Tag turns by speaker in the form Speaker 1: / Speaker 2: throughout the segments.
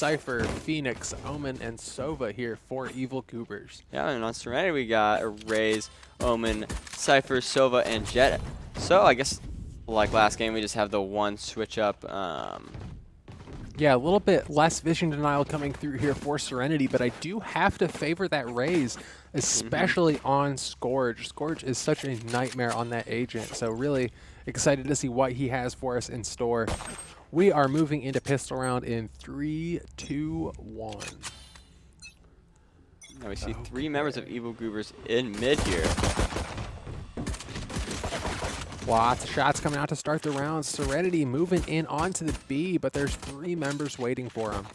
Speaker 1: Cypher, Phoenix, Omen, and Sova here for Evil Goobers.
Speaker 2: Yeah, and on Serenity we got Raze, Omen, Cypher, Sova, and Jet. So I guess like last game we just have the one switch up.
Speaker 1: Yeah, a little bit less vision denial coming through here for Serenity, but I do have to favor that Raze, especially on Scourge. Scourge is such a nightmare on that agent, so really excited to see what he has for us in store. We are moving into pistol round in 3, 2, 1.
Speaker 2: Now we see three members of Evil Goobers in mid here.
Speaker 1: Lots of shots coming out to start the round. Serenity moving in onto the B, but there's 3 members waiting for him.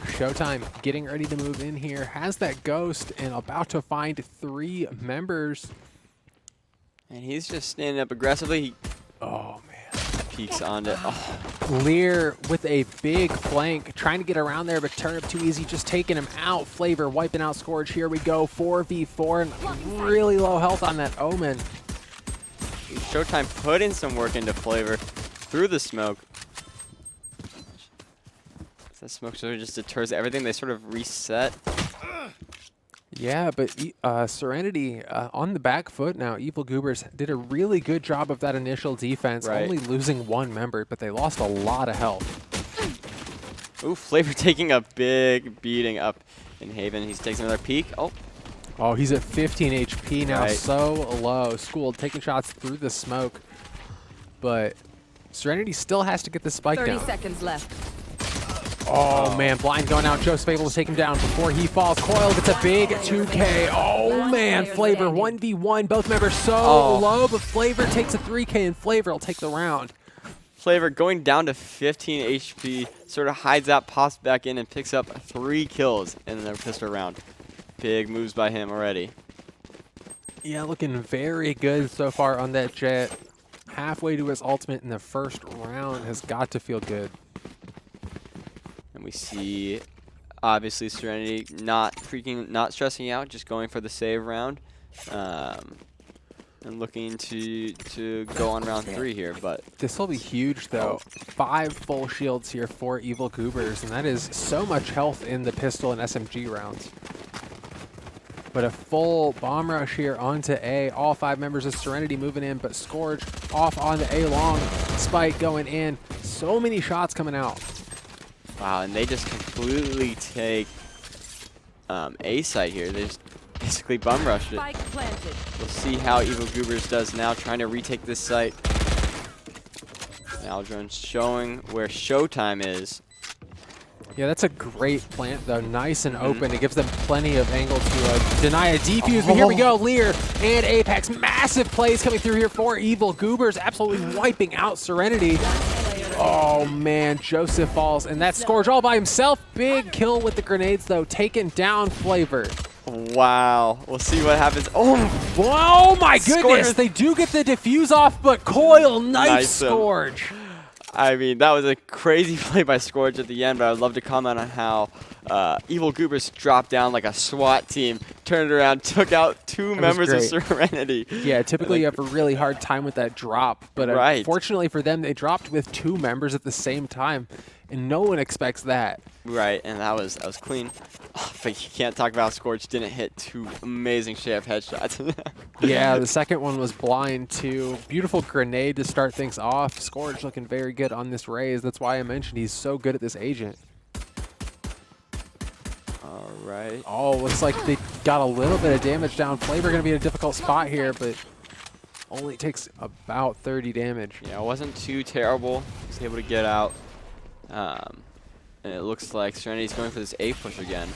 Speaker 1: Showtime getting ready to move in here. Has that ghost and about to find 3 members.
Speaker 2: And he's just standing up aggressively.
Speaker 1: Oh, man.
Speaker 2: Peeks onto. Oh.
Speaker 1: Lear with a big flank, trying to get around there, but turnip too easy, just taking him out. Flavor wiping out Scourge. Here we go, 4v4, and really low health on that Omen.
Speaker 2: Showtime putting some work into Flavor through the smoke. That smoke sort of just deters everything. They sort of reset.
Speaker 1: Yeah, but Serenity on the back foot now. Evil Goobers did a really good job of that initial defense, only losing 1 member, but they lost a lot of health.
Speaker 2: Ooh, Flavor taking a big beating up in Haven. He takes another peek.
Speaker 1: Oh, he's at 15 HP now,
Speaker 2: Right.
Speaker 1: so low. Schooled, taking shots through the smoke, but Serenity still has to get the spike
Speaker 3: 30
Speaker 1: down.
Speaker 3: seconds left.
Speaker 1: Oh, man, blind going out. Joseph able to take him down before he falls. Coil gets a big 2K. Oh, man, Flavor 1v1. Both members so low, but Flavor takes a 3K, and Flavor will take the round.
Speaker 2: Flavor going down to 15 HP, sort of hides out, pops back in, and picks up 3 kills in the pistol round. Big moves by him already.
Speaker 1: Yeah, looking very good so far on that Jet. Halfway to his ultimate in the first round has got to feel good.
Speaker 2: And we see, obviously, Serenity not stressing out, just going for the save round, and looking to go on round 3 here. But
Speaker 1: this will be huge, though. 5 full shields here for Evil Goobers, and that is so much health in the pistol and SMG rounds. But a full bomb rush here onto A. All 5 members of Serenity moving in, but Scourge off onto A long. Spike going in. So many shots coming out.
Speaker 2: wow, and they just completely take A site here. They just basically bum rushed it.
Speaker 3: Spike planted.
Speaker 2: We'll see how Evil Goobers does now, trying to retake this site. Aldron's showing where Showtime is.
Speaker 1: Yeah, that's a great plant, though. Nice and open. It gives them plenty of angle to deny a defuse. But here we go. Lear and Apex. Massive plays coming through here for Evil Goobers. Absolutely wiping out Serenity. Oh, man. Joseph falls. And that's Scourge all by himself. Big kill with the grenades, though. Taking down Flavor.
Speaker 2: Wow. We'll see what happens.
Speaker 1: Oh, my goodness.
Speaker 2: Scourge.
Speaker 1: They do get the defuse off, but Coil knifes Scourge.
Speaker 2: I mean, that was a crazy play by Scourge at the end, but I'd love to comment on how Evil Goobers dropped down like a SWAT team, turned around, took out 2 members of Serenity.
Speaker 1: Yeah, typically you have a really hard time with that drop, but fortunately for them, they dropped with 2 members at the same time, and no one expects that.
Speaker 2: Right, and that was clean. Oh, but you can't talk about Scourge didn't hit 2 amazing shave headshots.
Speaker 1: Yeah, the second one was blind too. Beautiful grenade to start things off. Scourge looking very good on this Raze. That's why I mentioned he's so good at this agent.
Speaker 2: All right.
Speaker 1: Oh, looks like they got a little bit of damage down. Flavor going to be in a difficult spot here, but only takes about 30 damage.
Speaker 2: Yeah, it wasn't too terrible. Was able to get out. And it looks like Serenity's going for this A push again.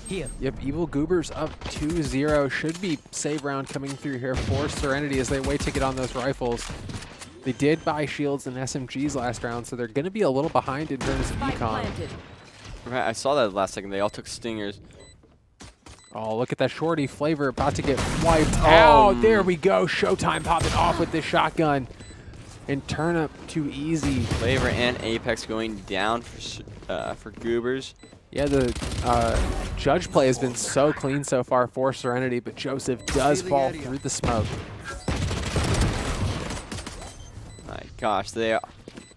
Speaker 1: Here. Yep, Evil Goobers up 2-0. Should be save round coming through here for Serenity as they wait to get on those rifles. They did buy shields and SMGs last round, so they're going to be a little behind in terms of econ.
Speaker 2: Right, I saw that last second. They all took stingers.
Speaker 1: Oh, look at that shorty. Flavor about to get wiped out. There we go. Showtime popping off with this shotgun. And turnip too easy.
Speaker 2: Flavor and Apex going down for Goobers.
Speaker 1: Yeah, the judge play has been so clean so far for Serenity, but Joseph does fall through the smoke.
Speaker 2: My gosh, they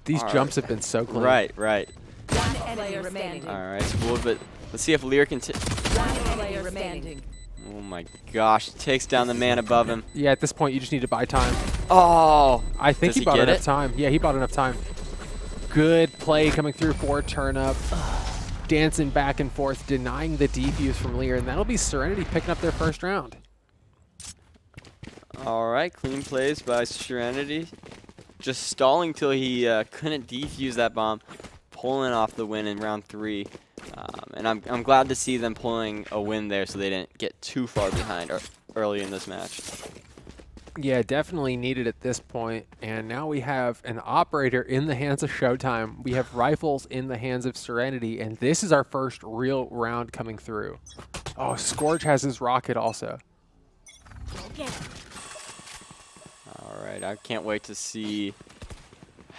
Speaker 1: These jumps have been so clean.
Speaker 2: Right, right.
Speaker 3: One enemy remaining.
Speaker 2: All right, it's cool, but let's see if Lear can.
Speaker 3: One player remaining.
Speaker 2: Oh my gosh, takes down the man above him.
Speaker 1: Yeah, at this point, you just need to buy time.
Speaker 2: Oh,
Speaker 1: I think
Speaker 2: does
Speaker 1: he bought
Speaker 2: get
Speaker 1: enough
Speaker 2: it?
Speaker 1: time. Yeah, he bought enough time. Good play coming through for Turnup. Dancing back and forth, denying the defuse from Lear, and that'll be Serenity picking up their first round.
Speaker 2: All right, clean plays by Serenity. Just stalling till he couldn't defuse that bomb, pulling off the win in round 3. And I'm glad to see them pulling a win there so they didn't get too far behind early in this match.
Speaker 1: Yeah, definitely needed at this point. And now we have an operator in the hands of Showtime. We have rifles in the hands of Serenity, and this is our first real round coming through. Oh, Scourge has his rocket also.
Speaker 2: All right, I can't wait to see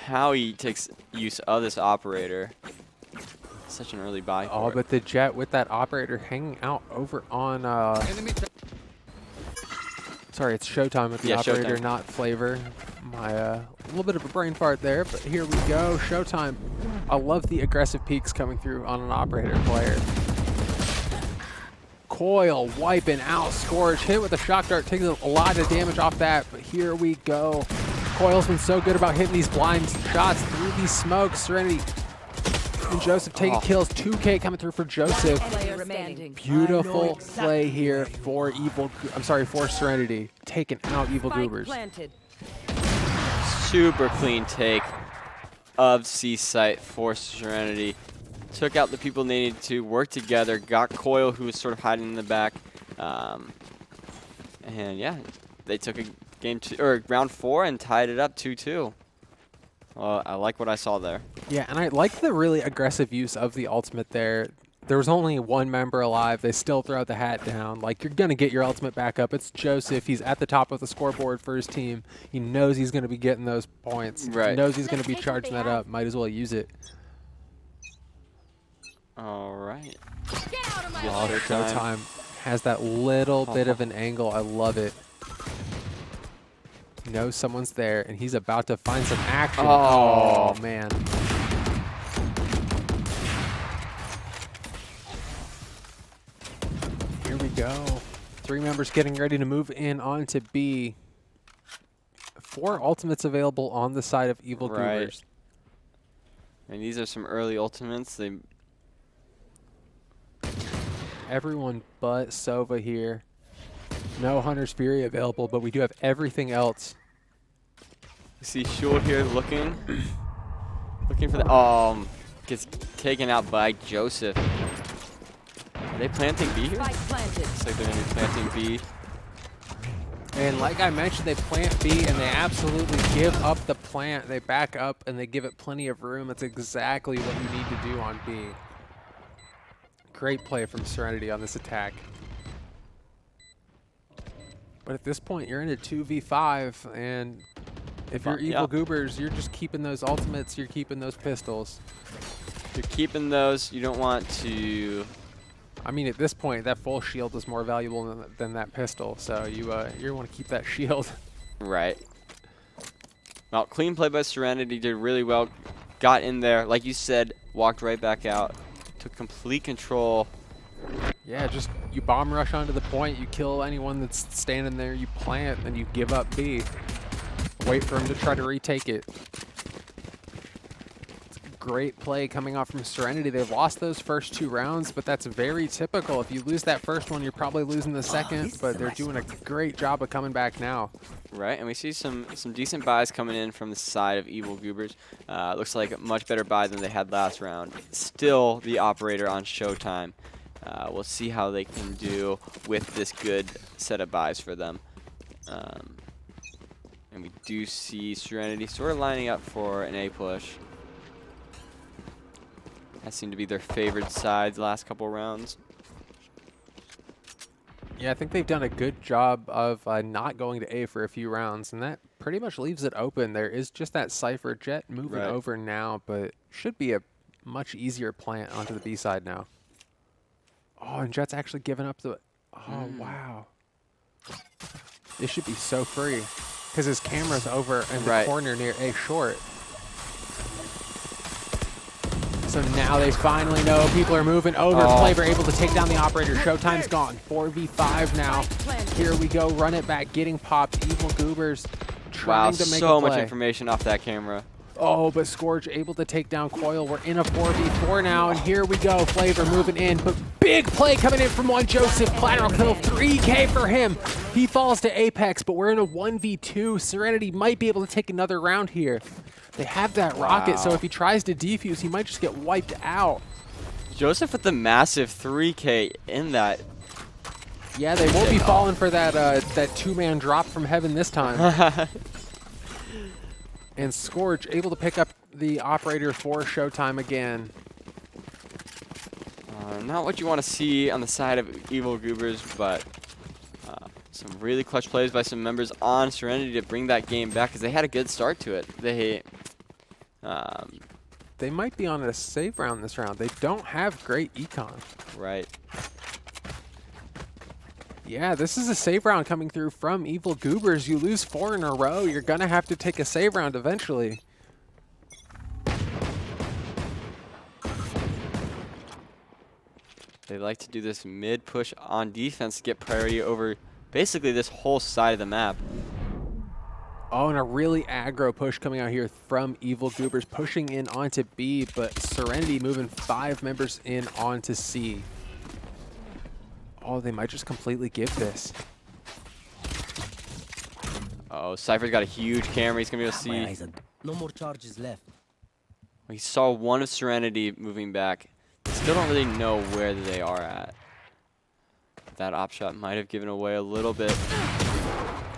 Speaker 2: how he takes use of this operator. Such an early buy.
Speaker 1: Oh, but the Jet with that operator hanging out over on... Sorry, it's Showtime with the operator,
Speaker 2: Showtime.
Speaker 1: not Flavor. My little bit of a brain fart there, but here we go. Showtime. I love the aggressive peaks coming through on an operator player. Coil wiping out Scourge. Hit with a shock dart, taking a lot of damage off that, but here we go. Coil's been so good about hitting these blind shots through these smokes. Serenity and Joseph taking kills. 2K coming through for Joseph.
Speaker 3: Player remaining.
Speaker 1: Beautiful play here for for Serenity, taking out Evil
Speaker 3: Spike
Speaker 1: Goobers.
Speaker 3: planted.
Speaker 2: Super clean take of C-Site for Serenity. Took out the people they needed to, work together, got Coil, who was sort of hiding in the back. And yeah, they took a round 4 and tied it up 2-2. Well, I like what I saw there.
Speaker 1: Yeah, and I like the really aggressive use of the ultimate there. There was only one member alive. They still throw the hat down. Like, you're going to get your ultimate back up. It's Joseph. He's at the top of the scoreboard for his team. He knows he's going to be getting those points.
Speaker 2: Right.
Speaker 1: He knows he's going to be charging that up. Might as well use it.
Speaker 2: All right.
Speaker 1: Oh, Showtime has that little bit of an angle. I love it. He knows someone's there, and he's about to find some action.
Speaker 2: Oh,
Speaker 1: man. Here we go. 3 members getting ready to move in onto B. 4 ultimates available on the side of Evil Goobers.
Speaker 2: And these are some early ultimates.
Speaker 1: Everyone but Sova here. No Hunter's Fury available, but we do have everything else.
Speaker 2: You see Shul here looking for the gets taken out by Joseph. Are they planting B here?
Speaker 3: Spike planted.
Speaker 2: Looks like they're gonna be planting B.
Speaker 1: And like I mentioned, they plant B and they absolutely give up the plant. They back up and they give it plenty of room. That's exactly what you need to do on B. Great play from Serenity on this attack. But at this point, you're in a 2v5, and if you're Evil Goobers, you're just keeping those ultimates, you're keeping those pistols.
Speaker 2: You're keeping those. You don't want to...
Speaker 1: I mean, at this point, that full shield is more valuable than that pistol, so you want to keep that shield.
Speaker 2: Right. Well, clean play by Serenity, did really well. Got in there, like you said, walked right back out. Took complete control.
Speaker 1: Yeah, just you bomb rush onto the point, you kill anyone that's standing there, you plant, and you give up B. Wait for him to try to retake it. It's a great play coming off from Serenity. They lost those first 2 rounds, but that's very typical. If you lose that first one, you're probably losing the second, but they're doing a great job of coming back now.
Speaker 2: Right, and we see some decent buys coming in from the side of Evil Goobers. Looks like a much better buy than they had last round. Still the operator on Showtime. We'll see how they can do with this good set of buys for them. And we do see Serenity sort of lining up for an A push. That seemed to be their favored side the last couple rounds.
Speaker 1: Yeah, I think they've done a good job of not going to A for a few rounds, and that pretty much leaves it open. There is just that Cypher Jet moving over now, but should be a much easier plant onto the B side now. Oh, and Jet's actually given up the... Oh, wow. This should be so free, because his camera's over in the corner near A short. So now they finally know people are moving over. Flavor able to take down the operator. Showtime's gone. 4v5 now. Here we go. Run it back. Getting popped. Evil Goobers trying to make
Speaker 2: so
Speaker 1: a play.
Speaker 2: much information off that camera.
Speaker 1: Oh, but Scourge able to take down Coil. We're in a 4v4 now, and here we go. Flavor moving in, but big play coming in from one Joseph. Collateral kill, 3K for him. He falls to Apex, but we're in a 1v2. Serenity might be able to take another round here. They have that rocket, so if he tries to defuse, he might just get wiped out.
Speaker 2: Joseph with the massive 3K in that.
Speaker 1: Yeah, they won't be falling for that that two-man drop from heaven this time. And Scourge able to pick up the operator for Showtime again.
Speaker 2: Not what you want to see on the side of Evil Goobers, but some really clutch plays by some members on Serenity to bring that game back because they had a good start to it.
Speaker 1: They might be on a save round this round. They don't have great econ.
Speaker 2: Right.
Speaker 1: Yeah, this is a save round coming through from Evil Goobers. You lose 4 in a row, you're going to have to take a save round eventually.
Speaker 2: They like to do this mid push on defense to get priority over basically this whole side of the map.
Speaker 1: Oh, and a really aggro push coming out here from Evil Goobers, pushing in onto B, but Serenity moving 5 members in onto C. Oh, they might just completely give this.
Speaker 2: Oh, Cypher's got a huge camera. He's going to be able to see.
Speaker 4: No more charges left.
Speaker 2: We saw one of Serenity moving back. Still don't really know where they are at. That op shot might have given away a little bit.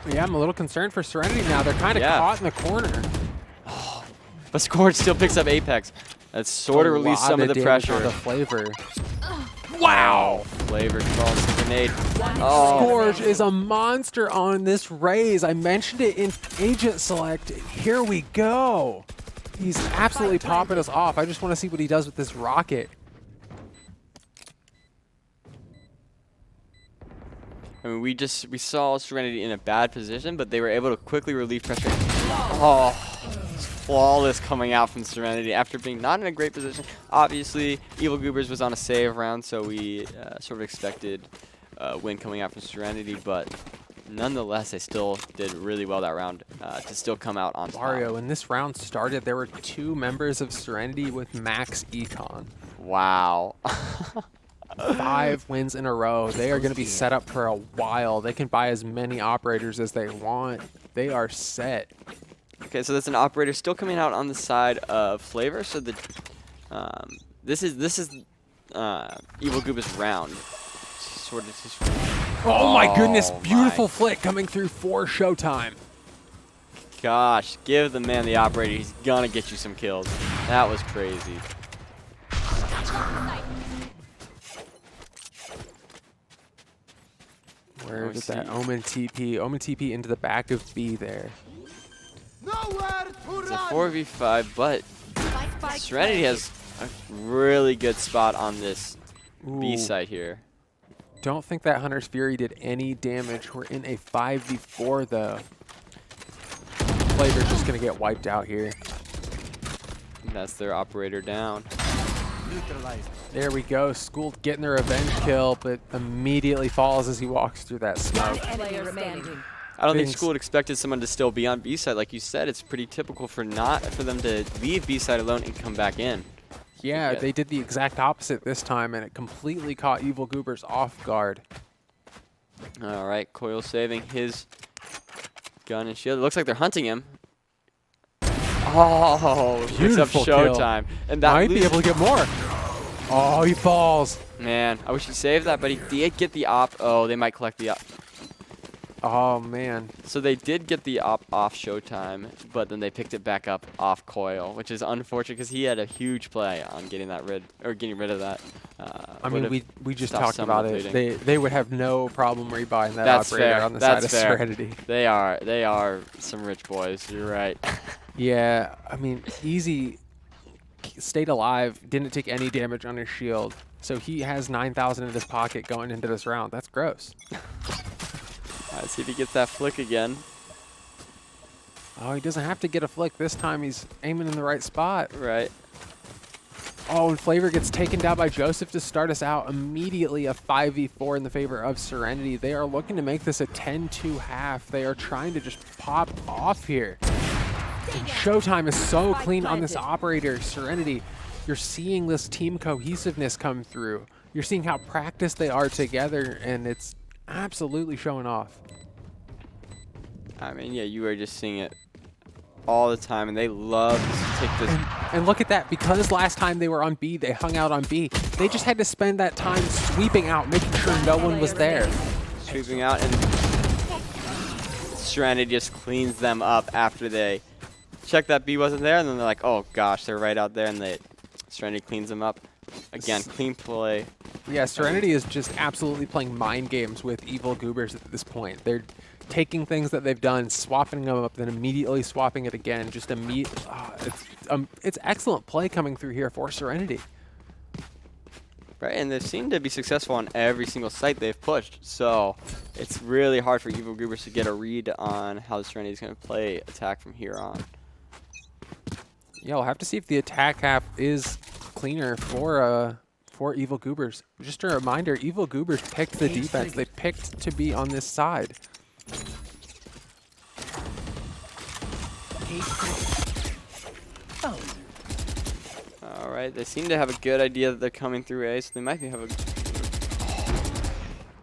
Speaker 1: Yeah, I'm a little concerned for Serenity now. They're kind of caught in the corner.
Speaker 2: Oh, but Scourge still picks up Apex. That sort of released some of the pressure.
Speaker 1: On the Flavor.
Speaker 2: Wow! Flavor calls the grenade. Oh.
Speaker 1: Scourge is a monster on this raise. I mentioned it in Agent Select. Here we go. He's absolutely popping us off. I just want to see what he does with this rocket.
Speaker 2: I mean, we saw Serenity in a bad position, but they were able to quickly relieve pressure. Oh, flawless coming out from Serenity after being not in a great position. Obviously, Evil Goobers was on a save round, so we sort of expected a win coming out from Serenity, but nonetheless, they still did really well that round to still come out on top.
Speaker 1: Mario, when this round started, there were 2 members of Serenity with max econ.
Speaker 2: Wow.
Speaker 1: 5 wins in a row. They are going to be set up for a while. They can buy as many operators as they want. They are set.
Speaker 2: Okay, so that's an operator still coming out on the side of Flavor. So the this is Evil Goobers round. Sort of just.
Speaker 1: Oh my goodness! Beautiful
Speaker 2: my
Speaker 1: flick coming through for Showtime.
Speaker 2: Gosh, give the man the operator. He's gonna get you some kills. That was crazy.
Speaker 1: Where did that Omen TP? Omen TP into the back of B there.
Speaker 2: It's a 4v5, but Serenity has a really good spot on this B site here.
Speaker 1: Don't think that Hunter's Fury did any damage. We're in a 5v4 though. Flavor's just gonna get wiped out here.
Speaker 2: And that's their operator down.
Speaker 1: There we go. School getting the revenge kill, but immediately falls as he walks through that smoke.
Speaker 2: I don't think School expected someone to still be on B side. Like you said, it's pretty typical for them to leave B side alone and come back in.
Speaker 1: Yeah, they did the exact opposite this time, and it completely caught Evil Goobers off guard.
Speaker 2: All right, Coil saving his gun and shield. It looks like they're hunting him. Oh,
Speaker 1: beautiful
Speaker 2: picks up Showtime. And that
Speaker 1: might be able to get more. Oh, he falls.
Speaker 2: Man, I wish he saved that, but he did get the op. Oh, they might collect the op.
Speaker 1: Oh, man.
Speaker 2: So they did get the op off Showtime, but then they picked it back up off Coil, which is unfortunate because he had a huge play on getting rid of that.
Speaker 1: I mean, we just talked about it. They would have no problem rebuying that operator
Speaker 2: fair.
Speaker 1: on the
Speaker 2: That's
Speaker 1: side
Speaker 2: fair.
Speaker 1: of Serenity.
Speaker 2: They are some rich boys. You're right.
Speaker 1: Yeah, I mean, Easy stayed alive, didn't take any damage on his shield, so he has 9,000 in his pocket going into this round. That's gross.
Speaker 2: Let's see if he gets that flick again.
Speaker 1: Oh, he doesn't have to get a flick this time. He's aiming in the right spot.
Speaker 2: Right.
Speaker 1: Oh, and Flavor gets taken down by Joseph to start us out. Immediately a 5v4 in the favor of Serenity. They are looking to make this a 10-2 half. They are trying to just pop off here. And Showtime is so clean on this operator. Serenity, you're seeing this team cohesiveness come through. You're seeing how practiced they are together, and it's absolutely showing off.
Speaker 2: I mean, yeah, you are just seeing it all the time, and they love to take this.
Speaker 1: And look at that, because last time they were on B, they hung out on B. They just had to spend that time sweeping out, making sure no one was there.
Speaker 2: Sweeping out, and Serenity just cleans them up after they check that B wasn't there, and then they're like, oh gosh, they're right out there, and Serenity cleans them up. Again, clean play.
Speaker 1: Yeah, Serenity is just absolutely playing mind games with Evil Goobers at this point. They're taking things that they've done, swapping them up, then immediately swapping it again. Just it's excellent play coming through here for Serenity.
Speaker 2: Right, and they seem to be successful on every single site they've pushed. So it's really hard for Evil Goobers to get a read on how Serenity is going to play attack from here on.
Speaker 1: Yeah, we'll have to see if the attack half is cleaner for Evil Goobers. Just a reminder, Evil Goobers picked the defense. They picked to be on this side.
Speaker 2: All right, they seem to have a good idea that they're coming through A, so they might have a...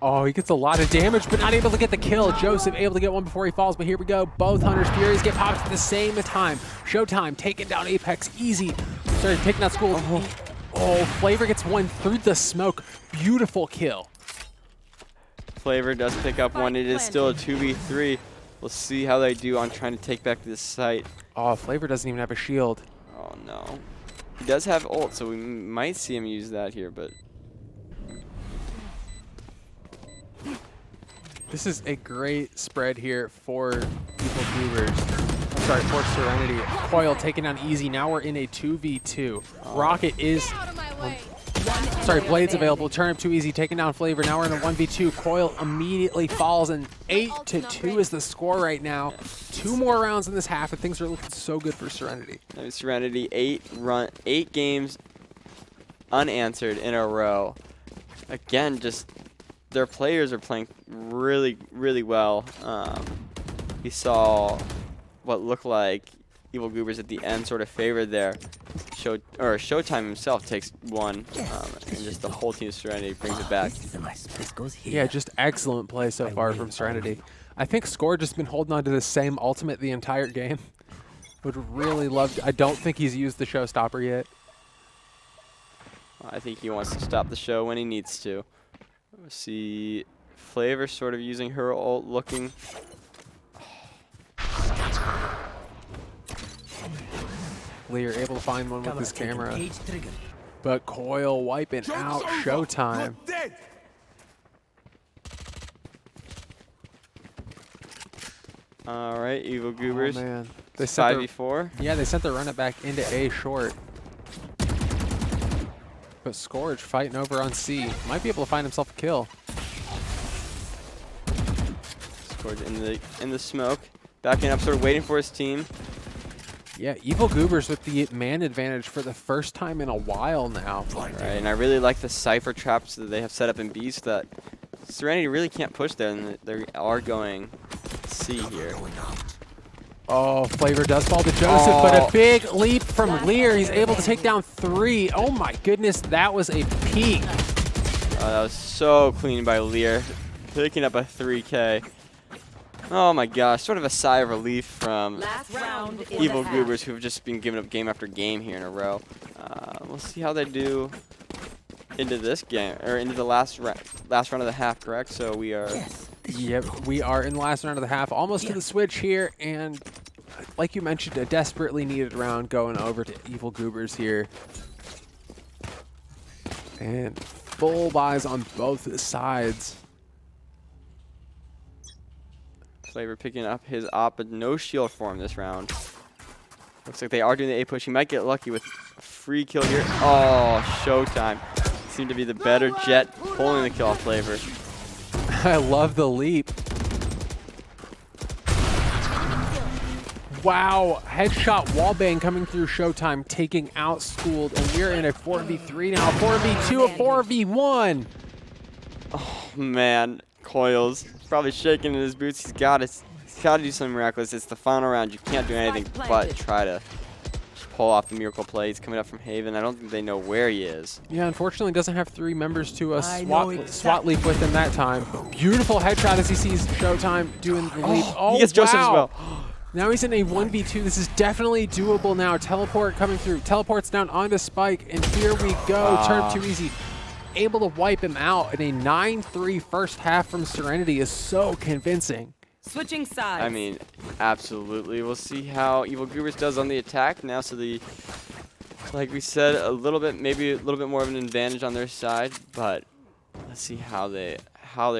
Speaker 1: Oh, he gets a lot of damage, but not able to get the kill. Joseph able to get one before he falls, but here we go. Both Hunter's Furies get popped at the same time. Showtime taking down Apex, easy. Sorry, taking out School. Oh, Flavor gets one through the smoke. Beautiful kill.
Speaker 2: Flavor does pick up one. It is still a 2v3. We'll see how they do on trying to take back this site.
Speaker 1: Oh, Flavor doesn't even have a shield.
Speaker 2: Oh, no. He does have ult, so we might see him use that here, but...
Speaker 1: This is a great spread here for Evil Goobers. I'm sorry, for Serenity. Coil taking down easy. Now we're in a 2v2. Rocket is... Sorry, Blade's available. Turn up too easy, taking down Flavor. Now we're in a 1v2. Coil immediately falls, and 8-2 is the score right now. 2 more rounds in this half, and things are looking so good for Serenity.
Speaker 2: Serenity, 8 games unanswered in a row. Again, just their players are playing really, really well. We saw what looked like Evil Goobers at the end sort of favored there. Showtime himself takes one, and just the whole team of Serenity brings it back.
Speaker 1: Yeah, just excellent play so far from Serenity. I think Score just been holding on to the same ultimate the entire game. Would really love to. I don't think he's used the showstopper yet.
Speaker 2: I think he wants to stop the show when he needs to. We see Flavor sort of using her ult, looking.
Speaker 1: Lear able to find one with his camera. But Coil wiping out Showtime.
Speaker 2: All right, Evil Goobers.
Speaker 1: Oh, man. They
Speaker 2: 5v4.
Speaker 1: Yeah, they sent the run it back into A short. But Scourge fighting over on C. Might be able to find himself a kill.
Speaker 2: Scourge in the smoke. Backing up, sort of waiting for his team.
Speaker 1: Yeah, Evil Goobers with the man advantage for the first time in a while now.
Speaker 2: Right, and I really like the Cypher traps that they have set up in B so that Serenity really can't push there, and they are going C here.
Speaker 1: Oh, Flavor does fall to Joseph, but a big leap from Lear. He's able to take down 3. Oh my goodness, that was a peak.
Speaker 2: That was so clean by Lear, picking up a 3K. Oh my gosh, sort of a sigh of relief from Evil Goobers, who have just been giving up game after game here in a row. We'll see how they do into this game, or into the last round of the half, correct? So we are...
Speaker 1: Yep, we are in the last round of the half, almost to the switch here, and like you mentioned, a desperately needed round going over to Evil Goobers here. And full buys on both sides.
Speaker 2: Flavor picking up his op, but no shield for him this round. Looks like they are doing the A push. He might get lucky with a free kill here. Oh, Showtime. Seemed to be the better jet, pulling the kill off Flavor.
Speaker 1: I love the leap. wow. Headshot wallbang coming through Showtime, taking out Schooled, and we're in a 4v3 now. 4v2, a 4v1.
Speaker 2: Oh, man. Coils. He's probably shaking in his boots. He's got to do something miraculous. It's the final round. You can't do anything but try to pull off the miracle play. He's coming up from Haven. I don't think they know where he is.
Speaker 1: Yeah, unfortunately doesn't have 3 members to SWAT leap with him that time. Beautiful headshot as he sees Showtime doing the leap. Oh,
Speaker 2: he gets Joseph as well.
Speaker 1: Now he's in a 1v2. This is definitely doable now. Teleport coming through. Teleports down onto Spike, and here we go. Turn too easy. Able to wipe him out, and a 9-3 first half from Serenity is so convincing.
Speaker 3: Switching sides.
Speaker 2: I mean, absolutely. We'll see how Evil Goobers does on the attack now. So like we said, maybe a little bit more of an advantage on their side, but let's see how they're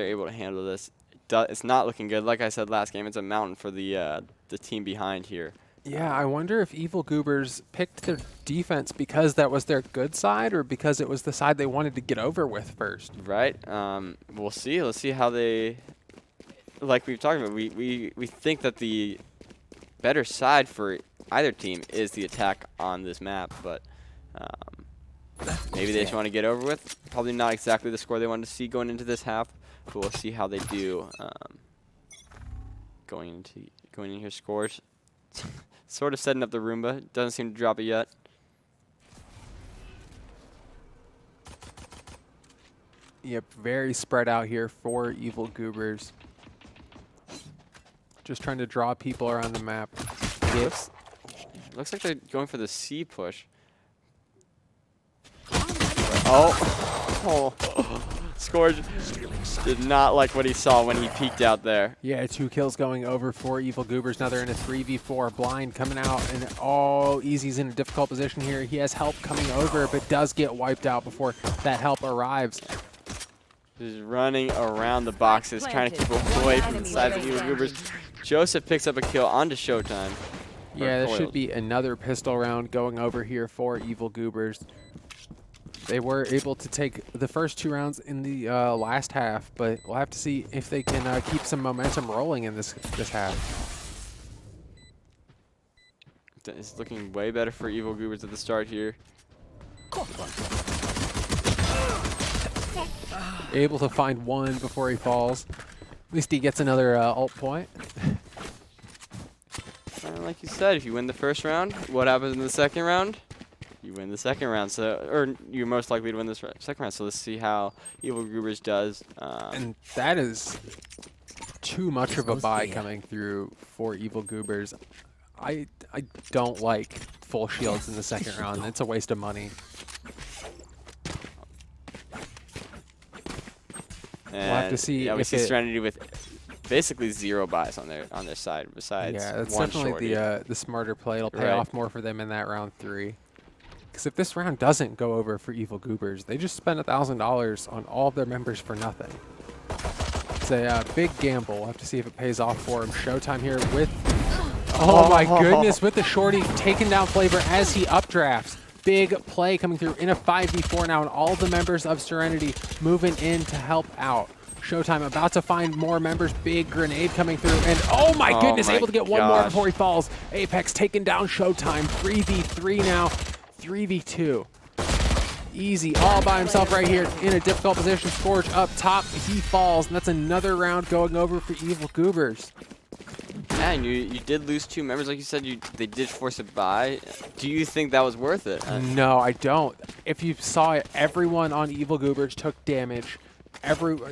Speaker 2: able to handle this. It's not looking good. Like I said last game, it's a mountain for the team behind here.
Speaker 1: Yeah, I wonder if Evil Goobers picked their defense because that was their good side, or because it was the side they wanted to get over with first.
Speaker 2: Right. We'll see. Let's see how they. Like we've talked about, we think that the better side for either team is the attack on this map, but maybe they just want to get over with. Probably not exactly the score they wanted to see going into this half, but we'll see how they do going in here. Scores sort of setting up the Roomba. Doesn't seem to drop it yet.
Speaker 1: Yep, very spread out here for Evil Goobers. Just trying to draw people around the map.
Speaker 2: Looks like they're going for the C push. Oh. Scourge did not like what he saw when he peeked out there.
Speaker 1: Yeah, 2 kills going over for Evil Goobers. Now they're in a 3v4. Blind coming out, and Easy's in a difficult position here. He has help coming over, but does get wiped out before that help arrives.
Speaker 2: He's running around the boxes, trying to keep away from the sides of Evil Goobers. Joseph picks up a kill onto Showtime.
Speaker 1: Yeah, there should be another pistol round going over here for Evil Goobers. They were able to take the first 2 rounds in the last half, but we'll have to see if they can keep some momentum rolling in this half.
Speaker 2: It's looking way better for Evil Goobers at the start here.
Speaker 1: Able to find 1 before he falls. At least he gets another ult point.
Speaker 2: Like you said, if you win the first round, what happens in the second round? You win the second round, or you're most likely to win this second round. So let's see how Evil Goobers does.
Speaker 1: And that is too much of a buy coming through for Evil Goobers. I don't like full shields in the second round. It's a waste of money.
Speaker 2: And
Speaker 1: we'll have to see.
Speaker 2: Yeah, we
Speaker 1: if
Speaker 2: see Serenity with basically 0 buys on their side. Besides,
Speaker 1: yeah, that's
Speaker 2: one
Speaker 1: definitely
Speaker 2: shorty.
Speaker 1: the smarter play. It'll pay off more for them in that round 3. Because if this round doesn't go over for Evil Goobers, they just spent $1,000 on all of their members for nothing. It's a big gamble. We'll have to see if it pays off for him. Showtime here with, oh my goodness, with the shorty taking down Flavor as he updrafts. Big play coming through in a 5v4 now, and all the members of Serenity moving in to help out. Showtime about to find more members. Big grenade coming through, and oh my goodness, able to get 1 more before he falls. Apex taking down Showtime. 3v3 now. 3v2. Easy all by himself right here in a difficult position. Scourge up top. He falls, and that's another round going over for Evil Goobers.
Speaker 2: Yeah, and you did lose 2 members. Like you said, they did force it by. Do you think that was worth it?
Speaker 1: No, I don't. If you saw it, everyone on Evil Goobers took damage.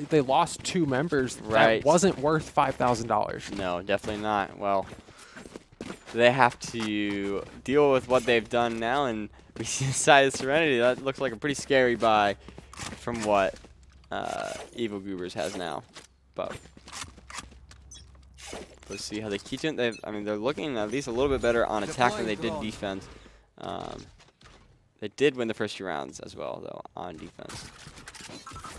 Speaker 1: They lost 2 members.
Speaker 2: Right.
Speaker 1: That wasn't worth $5,000.
Speaker 2: No, definitely not. Well, they have to deal with what they've done now, and we see the side of Serenity. That looks like a pretty scary buy from what Evil Goobers has now. But let's see how they keep it. They're looking at least a little bit better on attack than they did defense. They did win the first 2 rounds as well, though, on defense.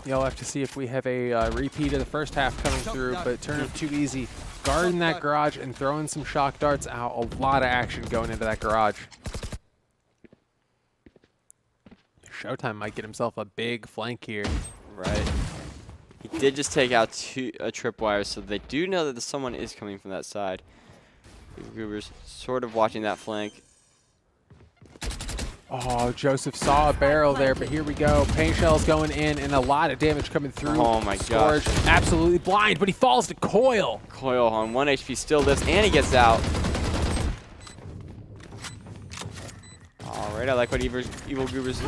Speaker 1: You'll have to see if we have a repeat of the first half coming through, but turn up too easy. Guarding that garage and throwing some shock darts out. A lot of action going into that garage. Showtime might get himself a big flank here.
Speaker 2: Right. He did just take out 2 tripwires, so they do know that someone is coming from that side. Goobers sort of watching that flank.
Speaker 1: Oh, Joseph saw a barrel there, but here we go. Paint shells going in and a lot of damage coming through.
Speaker 2: Oh my
Speaker 1: Scourge
Speaker 2: gosh.
Speaker 1: absolutely blind, but he falls to Coil.
Speaker 2: Coil on 1 HP still lives, and he gets out. Alright, I like what Evil Goobers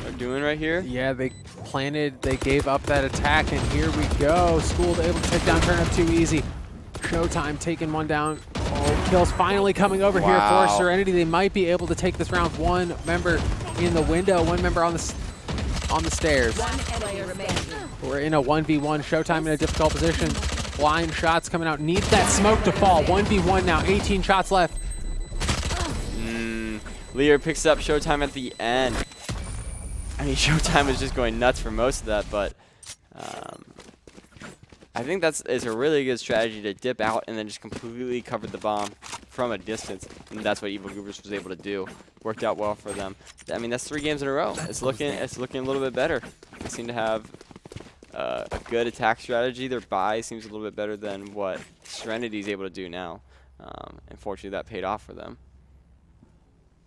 Speaker 2: are doing right here.
Speaker 1: Yeah, they planted, they gave up that attack, and here we go. Schooled able to take down Turnip too easy. Showtime taking one down. Oh, kills finally coming over here for Serenity. They might be able to take this round. One member in the window, one member on the stairs.
Speaker 3: One enemy remaining.
Speaker 1: We're in a 1v1. Showtime in a difficult position. Blind shots coming out. Need that smoke to fall. 1v1 now. 18 shots left.
Speaker 2: Lear picks up Showtime at the end. I mean, Showtime was just going nuts for most of that, but I think it's a really good strategy to dip out and then just completely cover the bomb from a distance, and that's what Evil Goobers was able to do. Worked out well for them. I mean, that's 3 games in a row. It's looking a little bit better. They seem to have a good attack strategy. Their buy seems a little bit better than what Serenity is able to do now. Unfortunately, that paid off for them.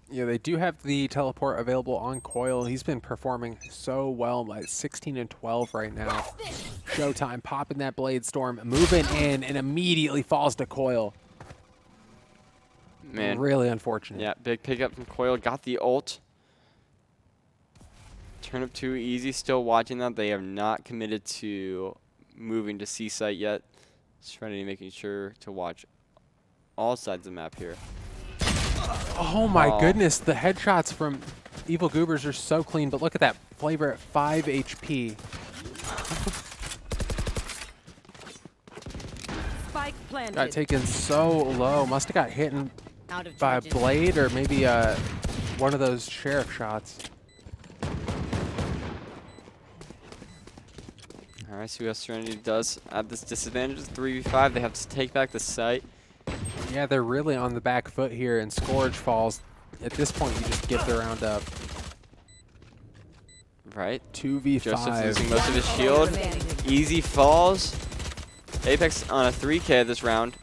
Speaker 1: Yeah, they do have the teleport available on Coil. He's been performing so well, like 16 and 12 right now. Showtime popping that Blade Storm, moving in, and immediately falls to Coil.
Speaker 2: Man,
Speaker 1: really unfortunate.
Speaker 2: Yeah, big pickup from Coil. Got the ult. Turnip too easy. Still watching that. They have not committed to moving to C site yet. Serenity making sure to watch all sides of the map here.
Speaker 1: Oh my goodness, the headshots from Evil Goobers are so clean, but look at that Flavor at 5 HP.
Speaker 3: Spike planted.
Speaker 1: Got taken so low. Must have got hit
Speaker 3: Out of
Speaker 1: by a
Speaker 3: charges.
Speaker 1: blade or maybe one of those sheriff shots.
Speaker 2: Alright, see what Serenity does at this disadvantage. 3v5. They have to take back the site.
Speaker 1: Yeah, they're really on the back foot here, and Scourge falls. At this point, you just get the round up.
Speaker 2: Right.
Speaker 1: 2v5.
Speaker 2: Joseph's losing most of his shield. Easy falls. Apex on a 3K this round.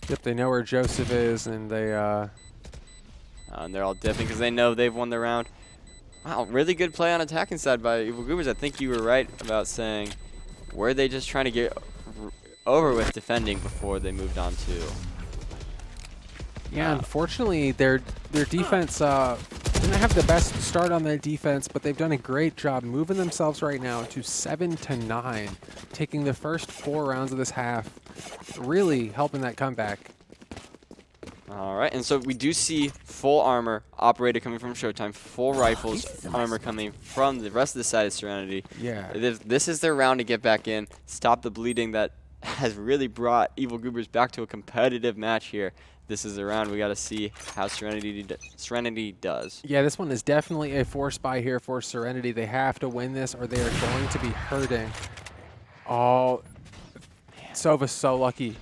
Speaker 1: Yep, they know where Joseph is, and they
Speaker 2: and they're all dipping because they know they've won the round. Wow, really good play on attacking side by Evil Goobers. I think you were right about saying, were they just trying to get over with defending before they moved on to...
Speaker 1: Yeah, unfortunately, their defense didn't have the best start on their defense, but they've done a great job moving themselves right now to 7-9, taking the first 4 rounds of this half, really helping that comeback.
Speaker 2: All right, and so we do see full armor operator coming from Showtime, full rifles armor coming from the rest of the side of Serenity.
Speaker 1: Yeah.
Speaker 2: This is their round to get back in, stop the bleeding that has really brought Evil Goobers back to a competitive match here. This is the round we got to see how Serenity does.
Speaker 1: Yeah, this one is definitely a force buy here for Serenity. They have to win this or they are going to be hurting. Oh, Sova's so lucky.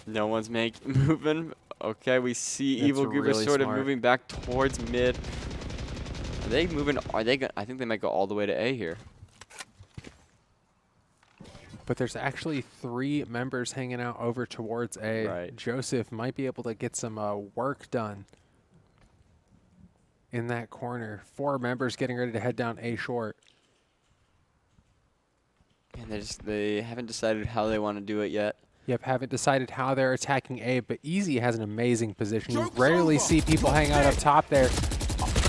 Speaker 2: No one's moving. Okay, we see
Speaker 1: That's
Speaker 2: Evil Goobers
Speaker 1: really
Speaker 2: sort of
Speaker 1: smart.
Speaker 2: moving back towards mid. Are they moving? Are they? I think they might go all the way to A here.
Speaker 1: But there's actually 3 members hanging out over towards A.
Speaker 2: Right.
Speaker 1: Joseph might be able to get some work done in that corner. 4 members getting ready to head down A short.
Speaker 2: And they haven't decided how they want to do it yet.
Speaker 1: Yep, haven't decided how they're attacking A, but Easy has an amazing position. You rarely see people hang out up top there.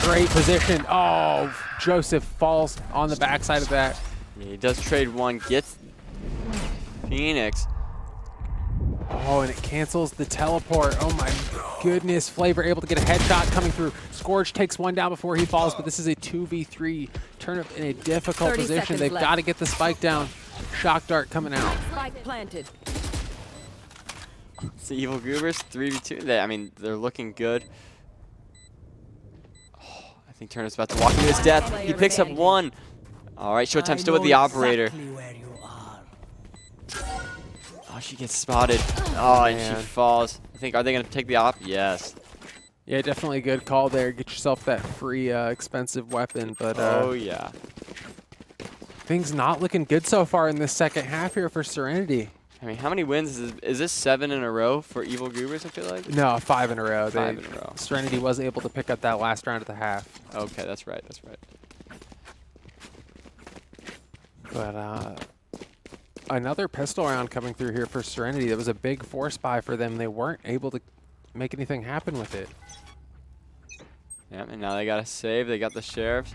Speaker 1: Great position. Oh, Joseph falls on the backside of that.
Speaker 2: Yeah, he does trade one, gets Phoenix.
Speaker 1: Oh, and it cancels the teleport. Oh my goodness. Flavor able to get a headshot coming through. Scourge takes one down before he falls, but this is a 2v3. Turnip in a difficult
Speaker 3: 30
Speaker 1: position.
Speaker 3: seconds
Speaker 1: They've
Speaker 3: left.
Speaker 1: got to get the spike down. Shock dart coming out.
Speaker 3: Spike planted.
Speaker 2: It's the Evil Goobers, 3v2. I mean, they're looking good. Oh, I think Turnip's about to walk into his death. He picks up one. All right, Showtime still with the operator. Oh, she gets spotted. Oh, and
Speaker 1: Man.
Speaker 2: she falls. Are they going to take the op? Yes.
Speaker 1: Yeah, definitely a good call there. Get yourself that free expensive weapon, but
Speaker 2: Oh, yeah.
Speaker 1: Things not looking good so far in this second half here for Serenity.
Speaker 2: I mean, how many wins is this 7 in a row for Evil Goobers, I feel like?
Speaker 1: No, 5 in a row.
Speaker 2: 5 in a row.
Speaker 1: Serenity was able to pick up that last round at the half.
Speaker 2: Okay, that's right, that's right.
Speaker 1: But another pistol round coming through here for Serenity. That was a big force buy for them. They weren't able to make anything happen with it.
Speaker 2: Yeah, and now they got to save. They got the sheriffs.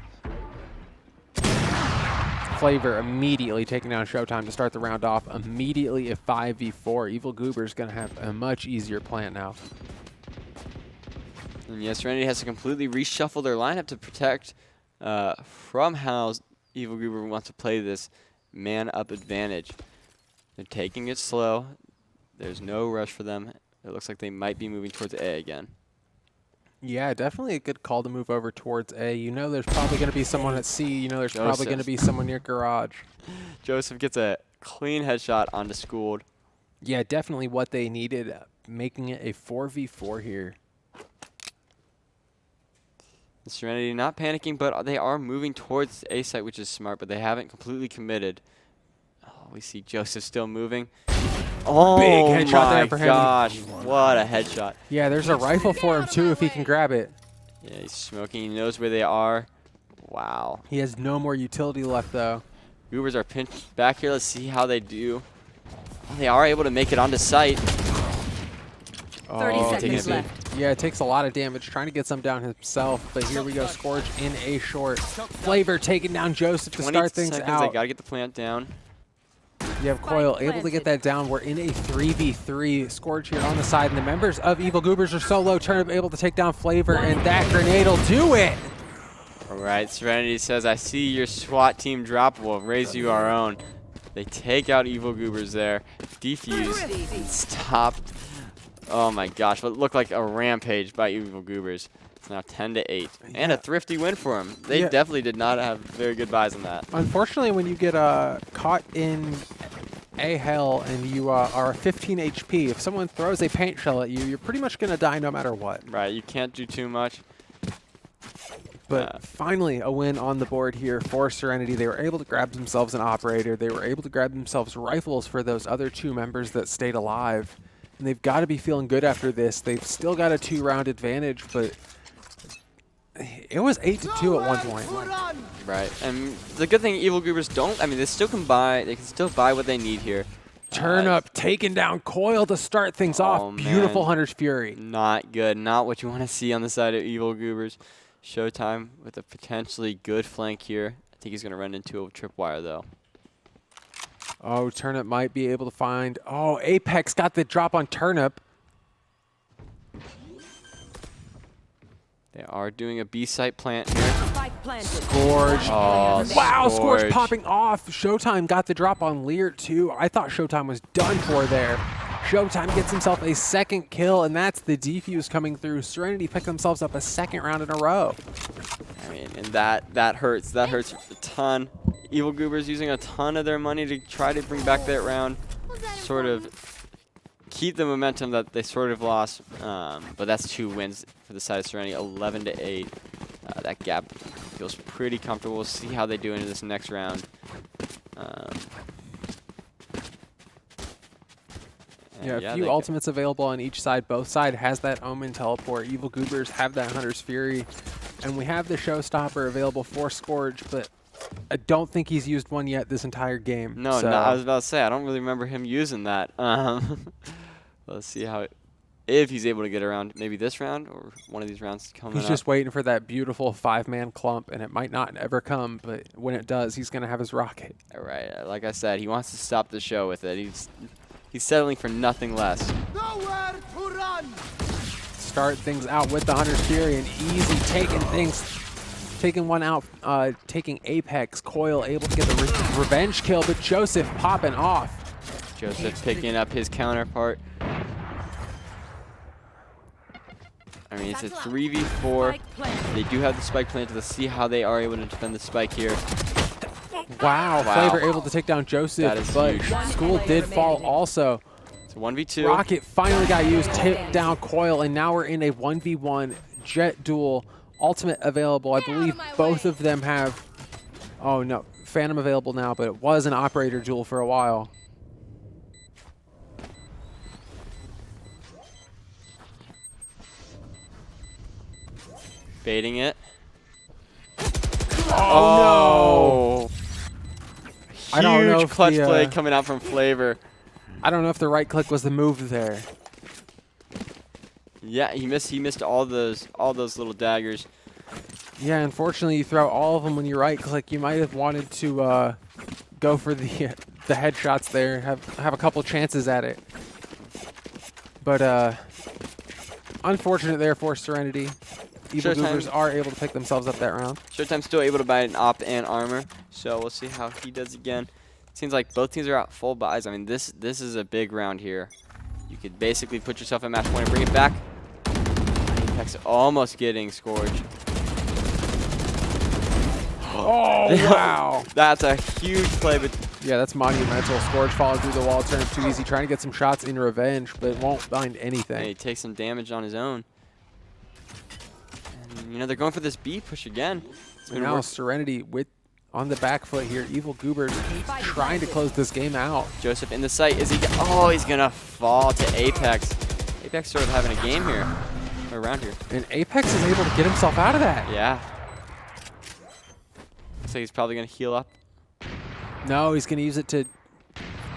Speaker 1: Flavor immediately taking down Showtime to start the round off. Immediately a 5v4. Evil Goober's going to have a much easier plant now.
Speaker 2: And yes, Serenity has to completely reshuffle their lineup to protect from how Evil Goober wants to play this man-up advantage. They're taking it slow. There's no rush for them. It looks like they might be moving towards A again.
Speaker 1: Yeah, definitely a good call to move over towards A. You know there's probably going to be someone at C. You know there's probably going to be someone near Garage.
Speaker 2: Joseph gets a clean headshot onto Schooled.
Speaker 1: Yeah, definitely what they needed, making it a 4v4 here.
Speaker 2: Serenity not panicking, but they are moving towards A site, which is smart, but they haven't completely committed. Oh, we see Joseph still moving. Oh,
Speaker 1: big headshot there for him.
Speaker 2: Gosh, what a headshot.
Speaker 1: Yeah, there's a rifle for him too if he can grab it.
Speaker 2: Yeah, he's smoking. He knows where they are. Wow.
Speaker 1: He has no more utility left though.
Speaker 2: Goobers are pinched back here. Let's see how they do. They are able to make it onto site.
Speaker 3: 30 seconds
Speaker 2: taking it
Speaker 3: left.
Speaker 1: Yeah, it takes a lot of damage trying to get some down himself, but here we go, Scourge in a short. Flavor taking down Joseph to
Speaker 2: 20
Speaker 1: start things
Speaker 2: seconds,
Speaker 1: out.
Speaker 2: They got to get the plant down.
Speaker 1: You have Coil able to get that down. We're in a 3v3. Scourge here on the side, and the members of Evil Goobers are solo. Turnip able to take down Flavor, and that grenade will do it.
Speaker 2: All right, Serenity says, I see your SWAT team drop. We'll raise you our own. They take out Evil Goobers there. Defuse. Stop. Oh my gosh, what looked like a rampage by Evil Goobers. It's now 10-8. And a thrifty win for them. They definitely did not have very good buys on that.
Speaker 1: Unfortunately, when you get caught in a hell and you are 15 HP, if someone throws a paint shell at you, you're pretty much going to die no matter what.
Speaker 2: Right, you can't do too much.
Speaker 1: But finally, a win on the board here for Serenity. They were able to grab themselves an operator. They were able to grab themselves rifles for those other 2 members that stayed alive. And they've got to be feeling good after this. They've still got a 2-round advantage, but it was 8-2 at one point.
Speaker 2: Right, and the good thing Evil Goobers don't, I mean, they still can buy, they can still buy what they need here.
Speaker 1: Turnip taking down Coil to start things off. Beautiful
Speaker 2: man.
Speaker 1: Hunter's Fury.
Speaker 2: Not good, not what you want to see on the side of Evil Goobers. Showtime with a potentially good flank here. I think he's going to run into a tripwire, though.
Speaker 1: Oh, Turnip might be able to find... Oh, Apex got the drop on Turnip.
Speaker 2: They are doing a B-site plant here.
Speaker 3: Spike planted.
Speaker 1: Scourge.
Speaker 2: Oh,
Speaker 1: Wow, Scourge popping off. Showtime got the drop on Lear, too. I thought Showtime was done for there. Showtime gets himself a 2nd kill, and that's the defuse coming through. Serenity picked themselves up a 2nd round in a row.
Speaker 2: I mean, and that hurts. That hurts a ton. Evil Goobers using a ton of their money to try to bring back that round, sort of keep the momentum that they sort of lost. But that's 2 wins for the side of Serenity, 11-8. That gap feels pretty comfortable. We'll see how they do into this next round.
Speaker 1: Yeah, a few ultimates available on each side. Both side has that Omen teleport. Evil Goobers have that Hunter's Fury. And we have the Showstopper available for Scourge, but I don't think he's used one yet this entire game.
Speaker 2: No,
Speaker 1: so.
Speaker 2: no, I was about to say, I don't really remember him using that. Let's see how if he's able to get around maybe this round or one of these rounds coming up.
Speaker 1: He's just waiting for that beautiful 5-man clump, and it might not ever come, but when it does, he's going to have his rocket.
Speaker 2: All right, like I said, he wants to stop the show with it. He's settling for nothing less.
Speaker 4: Nowhere to run.
Speaker 1: Start things out with the Hunter's Fury, and easy taking one out, taking Apex. Coil able to get the revenge kill, but Joseph popping off.
Speaker 2: Joseph picking up his counterpart. I mean, it's a 3v4. They do have the spike planted. Let's see how they are able to defend the spike here.
Speaker 1: Wow. Flavor able to take down Joseph, but
Speaker 2: huge.
Speaker 1: School did fall also.
Speaker 2: It's a 1v2.
Speaker 1: Rocket finally got used, tipped down Coil, and now we're in a 1v1 jet duel. Ultimate available. I believe both of them have... Oh, no. Phantom available now, but it was an operator jewel for a while.
Speaker 2: Baiting it.
Speaker 1: Oh, no! I don't know
Speaker 2: Huge
Speaker 1: if
Speaker 2: clutch
Speaker 1: the,
Speaker 2: play coming out from Flavor.
Speaker 1: I don't know if the right click was the move there.
Speaker 2: Yeah, he missed all those little daggers.
Speaker 1: Yeah, unfortunately, you throw all of them when you right click. You might have wanted to go for the headshots there, have a couple chances at it. But unfortunate there for Serenity. Evil Goobers are able to pick themselves up that round.
Speaker 2: Showtime's still able to buy an op and armor, so we'll see how he does again. Seems like both teams are out full buys. I mean, this is a big round here. You could basically put yourself at match point and bring it back. Apex almost getting Scourge.
Speaker 1: Oh, wow.
Speaker 2: That's a huge play, but
Speaker 1: Yeah, that's monumental. Scourge followed through the wall, turns too easy, trying to get some shots in revenge, but won't find anything.
Speaker 2: he takes some damage on his own. And, you know, they're going for this B push again. It's
Speaker 1: And now Serenity on the back foot here. Evil Goobers trying to close this game out.
Speaker 2: Joseph in the sight. Is he? Oh, he's gonna fall to Apex. Apex sort of having a game here, or around here.
Speaker 1: And Apex is able to get himself out of that.
Speaker 2: Yeah. Looks like he's probably gonna heal up.
Speaker 1: No, he's going to use it to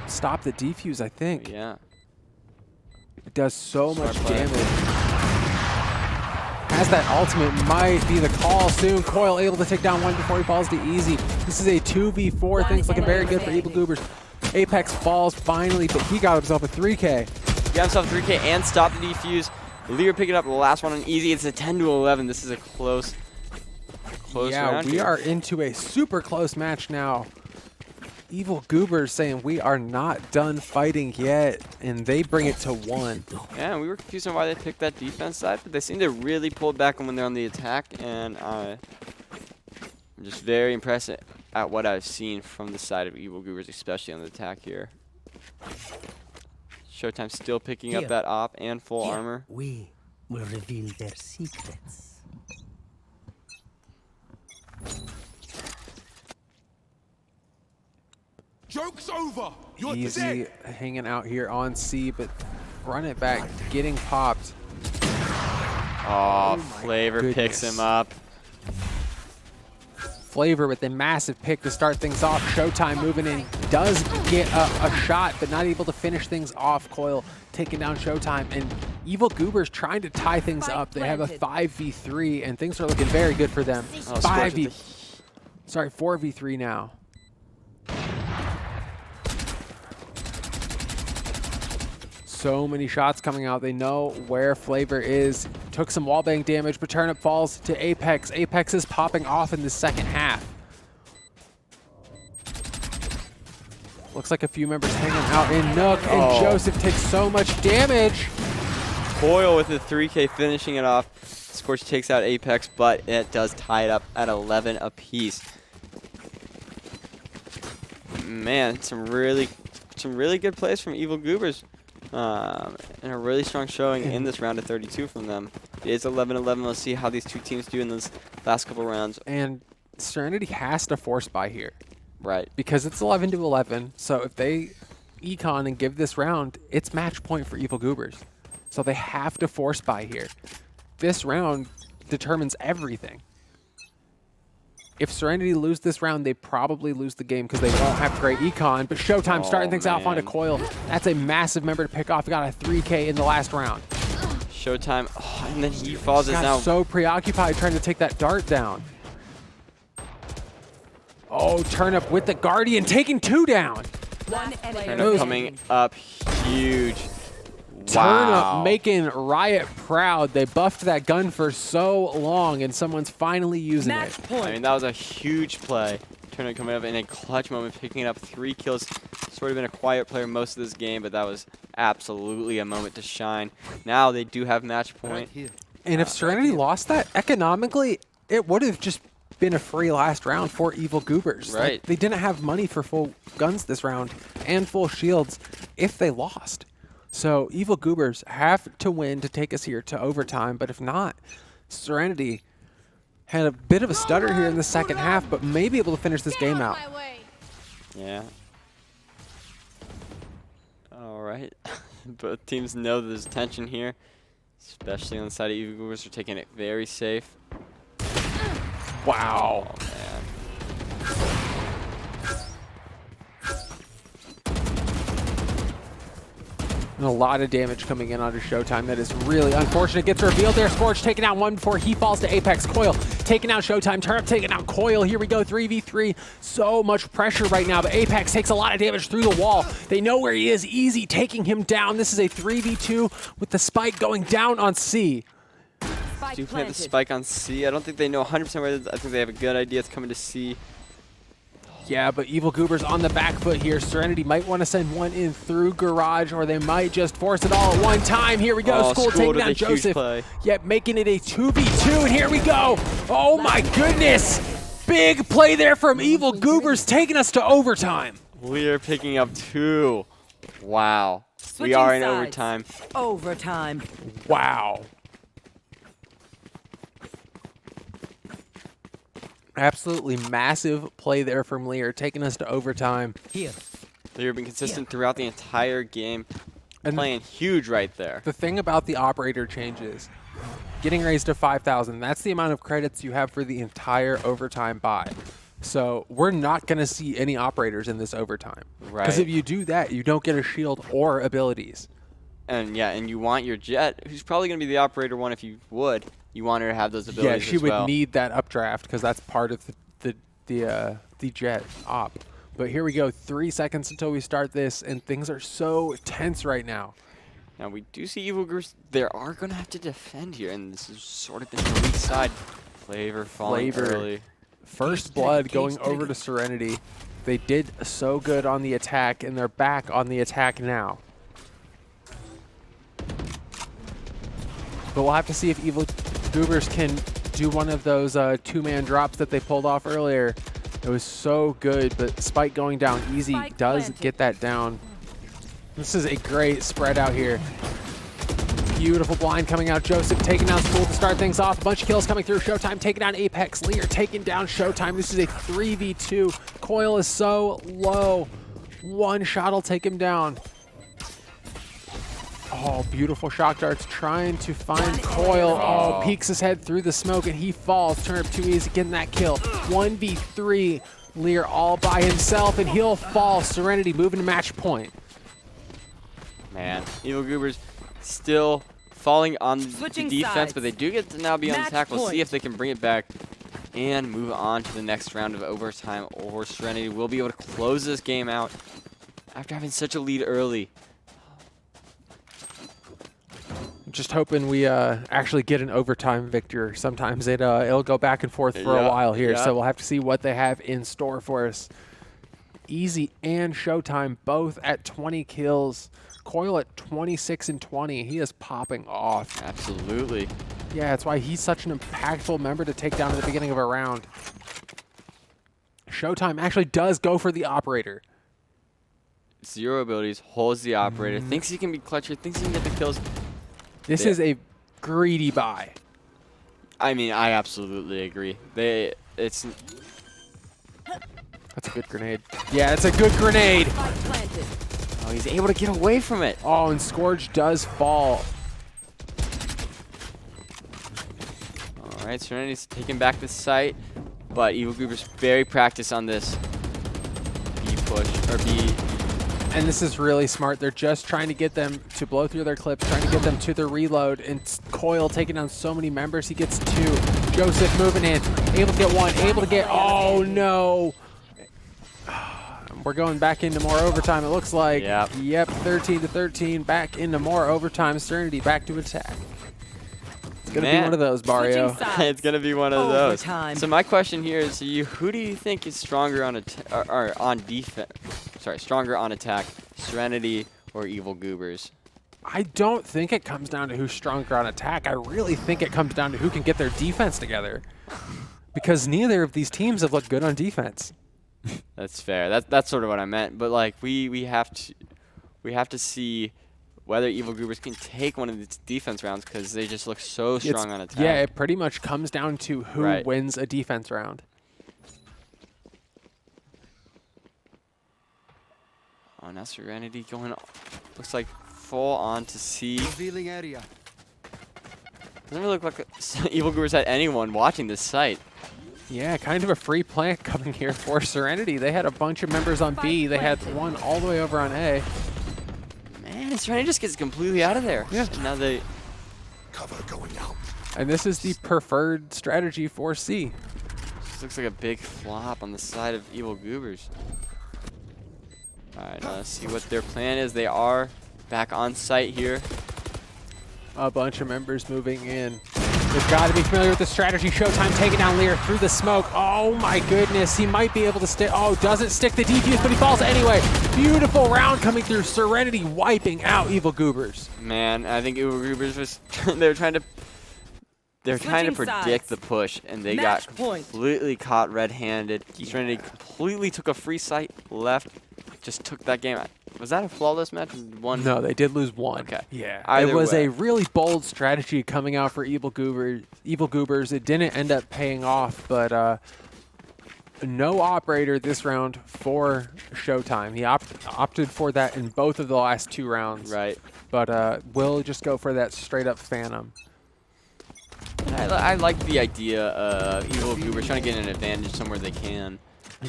Speaker 1: stop the defuse, I think.
Speaker 2: Yeah.
Speaker 1: It does so
Speaker 2: Smart
Speaker 1: much
Speaker 2: play.
Speaker 1: damage. Has that ultimate, might be the call soon. Coil able to take down one before he falls to easy. This is a 2v4. Things looking very good for Evil Goobers. Apex falls finally, but he got himself a 3K.
Speaker 2: He got himself 3K and stopped the defuse. Lear picking up the last one on easy. It's a 10-11. This is a close round
Speaker 1: we
Speaker 2: here.
Speaker 1: are into a super close match now. Evil Goobers saying we are not done fighting yet, and they bring it to 1.
Speaker 2: Yeah, we were confused on why they picked that defense side, but they seem to really pull back when they're on the attack, and I'm just very impressed at what I've seen from the side of Evil Goobers, especially on the attack here. Showtime still picking up that op and full armor.
Speaker 4: We will reveal their secrets.
Speaker 5: Joke's over. You're
Speaker 1: Easy
Speaker 5: dead.
Speaker 1: hanging out here on C, but run it back, getting popped.
Speaker 2: Oh, Flavor picks
Speaker 1: goodness.
Speaker 2: him up.
Speaker 1: Flavor with a massive pick to start things off. Showtime moving in, does get a shot, but not able to finish things off. Coil taking down Showtime, and Evil Goobers trying to tie things up. They have a 5v3, and things are looking very good for them.
Speaker 2: Oh, Scorch with
Speaker 1: 4v3 now. So many shots coming out. They know where Flavor is. Took some wallbang damage, but Turnip falls to Apex. Apex is popping off in the second half. Looks like a few members hanging out in Nook, and Joseph takes so much damage.
Speaker 2: Coil with the 3K finishing it off. Scorch takes out Apex, but it does tie it up at 11 apiece. Man, some really good plays from Evil Goobers. And a really strong showing in this round of 32 from them. It is 11-11. Let's see how these two teams do in those last couple rounds.
Speaker 1: And Serenity has to force buy here.
Speaker 2: Right.
Speaker 1: Because it's 11-11, so if they econ and give this round, it's match point for Evil Goobers. So they have to force buy here. This round determines everything. If Serenity lose this round, they probably lose the game because they won't have great econ. But Showtime starting things off onto Coil. That's a massive member to pick off. He got a 3K in the last round.
Speaker 2: Showtime, and then he falls as now.
Speaker 1: So preoccupied trying to take that dart down. Oh, Turnip with the Guardian, taking 2 down.
Speaker 2: Turnip coming up huge.
Speaker 1: Turnip making Riot proud. They buffed that gun for so long, and someone's finally using it.
Speaker 2: I mean, that was a huge play. Turnip coming up in a clutch moment, picking up 3 kills. Sort of been a quiet player most of this game, but that was absolutely a moment to shine. Now they do have match point.
Speaker 1: And if Serenity lost that, economically, it would have just been a free last round for Evil Goobers.
Speaker 2: Right.
Speaker 1: Like, they didn't have money for full guns this round and full shields if they lost. So Evil Goobers have to win to take us here to overtime, but if not, Serenity Had a bit of a stutter here in the second half, but may be able to finish this game out.
Speaker 2: Yeah. All right. Both teams know there's tension here, especially on the side of Evil Goobers. Are taking it very safe.
Speaker 1: Wow.
Speaker 2: Oh, man.
Speaker 1: And a lot of damage coming in onto Showtime. That is really unfortunate. Gets revealed there. Scorch taking out one before he falls to Apex. Coil taking out Showtime. Turnip taking out Coil. Here we go, 3v3. So much pressure right now, but Apex takes a lot of damage through the wall. They know where he is. Easy taking him down. This is a 3v2 with the spike going down on C.
Speaker 2: Do play the spike on C. I don't think they know 100% where it is. I think they have a good idea. It's coming to C.
Speaker 1: Yeah, but Evil Goobers on the back foot here. Serenity might want to send one in through Garage, or they might just force it all at one time. Here we go. School taking down Joseph. Yep, making it a 2v2, and here we go. Oh my goodness. Big play there from Evil Goobers, taking us to overtime.
Speaker 2: We are picking up 2. Wow.
Speaker 3: Switching
Speaker 2: we are in
Speaker 3: sides.
Speaker 2: overtime.
Speaker 3: Overtime.
Speaker 1: Wow. Absolutely massive play there from Lear, taking us to overtime.
Speaker 4: Here.
Speaker 2: They've been consistent throughout the entire game,
Speaker 1: And
Speaker 2: playing huge right there.
Speaker 1: the thing about the operator changes, getting raised to 5,000, that's the amount of credits you have for the entire overtime buy. So we're not going to see any operators in this overtime.
Speaker 2: Right.
Speaker 1: Because if you do that, you don't get a shield or abilities.
Speaker 2: And yeah, and you want your Jet, who's probably going to be the operator one if you would. You want her to have those
Speaker 1: Yeah,
Speaker 2: abilities
Speaker 1: she
Speaker 2: as
Speaker 1: would
Speaker 2: well.
Speaker 1: need that updraft because that's part of the Jet op. But here we go, 3 seconds until we start this, and things are so tense right now.
Speaker 2: Now we do see Evil Goobers. They are going to have to defend here, and this is sort of been the weak side. Flavor falling early.
Speaker 1: First blood going over to Serenity. They did so good on the attack, and they're back on the attack now. But we'll have to see if Evil Goobers can do one of those two-man drops that they pulled off earlier. It was so good, but Spike going down easy does get that down. This is a great spread out here. Beautiful blind coming out. Joseph taking down School to start things off. A bunch of kills coming through. Showtime taking down Apex. Lear taking down Showtime. This is a 3v2. Coil is so low. One shot will take him down. Oh, beautiful shock darts trying to find Coil. Oh, peeks his head through the smoke and he falls. Turnip too easy getting that kill. 1v3. Lear all by himself and he'll fall. Serenity moving to match point.
Speaker 2: Man, Evil Goobers still falling on the
Speaker 3: Switching
Speaker 2: defense,
Speaker 3: sides.
Speaker 2: but they do get to now be on
Speaker 3: Match
Speaker 2: attack. We'll see
Speaker 3: point.
Speaker 2: if they can bring it back and move on to the next round of overtime, or Serenity will be able to close this game out after having such a lead early.
Speaker 1: Just hoping we actually get an overtime victor. Sometimes it'll go back and forth for a while here, so we'll have to see what they have in store for us. Easy and Showtime both at 20 kills. Coil at 26 and 20. He is popping off.
Speaker 2: Absolutely.
Speaker 1: Yeah, that's why he's such an impactful member to take down at the beginning of a round. Showtime actually does go for the operator.
Speaker 2: 0 abilities, holds the operator, thinks he can be clutcher, thinks he can get the kills.
Speaker 1: This is a greedy buy.
Speaker 2: I mean, I absolutely agree. It's
Speaker 1: That's a good grenade. Yeah, it's a good grenade.
Speaker 2: oh, he's able to get away from it.
Speaker 1: Oh, and Scourge does fall.
Speaker 2: All right, Serenity's taking back the site, but Evil Goobers very practiced on this B push or B.
Speaker 1: And this is really smart. They're just trying to get them to blow through their clips, trying to get them to the reload. And Coil taking down so many members. He gets 2. Joseph moving in, able to get 1, able to get, oh no. We're going back into more overtime, it looks like. Yep, 13 to 13, back into more overtime. Serenity back to attack. It's going to be one of those, Barrio.
Speaker 2: It's going to be one of
Speaker 3: Overtime.
Speaker 2: those. So my question here is, who do you think is stronger on defense? Sorry, stronger on attack, Serenity or Evil Goobers?
Speaker 1: I don't think it comes down to who's stronger on attack. I really think it comes down to who can get their defense together. Because neither of these teams have looked good on defense.
Speaker 2: That's fair. That's sort of what I meant. But like we have to see whether Evil Goobers can take one of these defense rounds because they just look so strong on attack.
Speaker 1: Yeah, it pretty much comes down to who wins a defense round.
Speaker 2: Oh, now Serenity going, looks like full on to C.
Speaker 5: Revealing area.
Speaker 2: Doesn't really look like Evil Goobers had anyone watching this site.
Speaker 1: Yeah, kind of a free plant coming here for Serenity. They had a bunch of members on B. They had one all the way over on A.
Speaker 2: Man, Serenity just gets completely out of there.
Speaker 1: Yeah.
Speaker 2: And now they...
Speaker 5: Cover going out.
Speaker 1: And this is the preferred strategy for C.
Speaker 2: This looks like a big flop on the side of Evil Goobers. Alright, let's see what their plan is. They are back on site here.
Speaker 1: A bunch of members moving in. They've got to be familiar with the strategy. Showtime taking down Lear through the smoke. Oh my goodness, he might be able to stick. Oh, doesn't stick the defuse, but he falls anyway. Beautiful round coming through. Serenity wiping out Evil Goobers.
Speaker 2: Man, I think Evil Goobers was they're trying to predict the push, and they got completely caught red-handed. Serenity completely took a free site left, just took that game. Was that a flawless match? One?
Speaker 1: No, they did lose one.
Speaker 2: Okay.
Speaker 1: Yeah.
Speaker 2: Either
Speaker 1: it was
Speaker 2: way.
Speaker 1: a really bold strategy coming out for Evil Goobers. It didn't end up paying off, but no operator this round for Showtime. He opted for that in both of the last 2 rounds.
Speaker 2: Right.
Speaker 1: But we'll just go for that straight-up Phantom.
Speaker 2: I like the idea of Evil Goobers trying to get an advantage somewhere they can.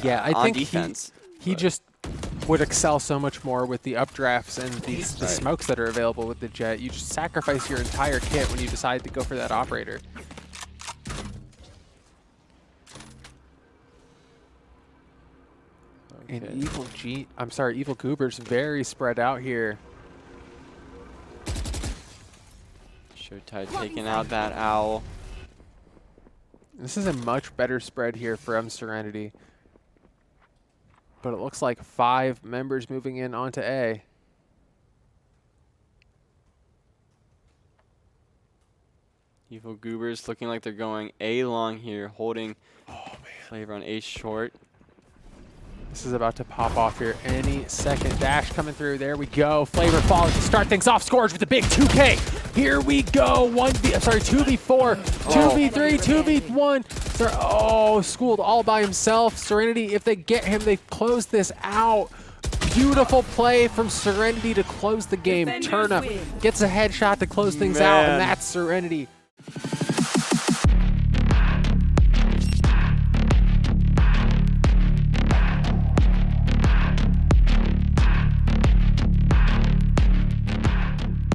Speaker 1: Yeah, I
Speaker 2: on
Speaker 1: think
Speaker 2: defense.
Speaker 1: he just would excel so much more with the updrafts and the smokes that are available with the jet. You just sacrifice your entire kit when you decide to go for that operator.
Speaker 2: Okay.
Speaker 1: And Evil Goobers very spread out here.
Speaker 2: Showtime taking out that owl.
Speaker 1: This is a much better spread here from Serenity. But it looks like 5 members moving in onto A.
Speaker 2: Evil Goobers looking like they're going A long here, holding Flavor on A short.
Speaker 1: This is about to pop off here any second. Dash coming through. There we go. Flavor falling to start things off. Scourge with the big 2K. Here we go. 2v4, 2v3, 2v1. Schooled all by himself. Serenity, if they get him, they close this out. Beautiful play from Serenity to close the game. Turnip gets a headshot to close things out, and that's Serenity.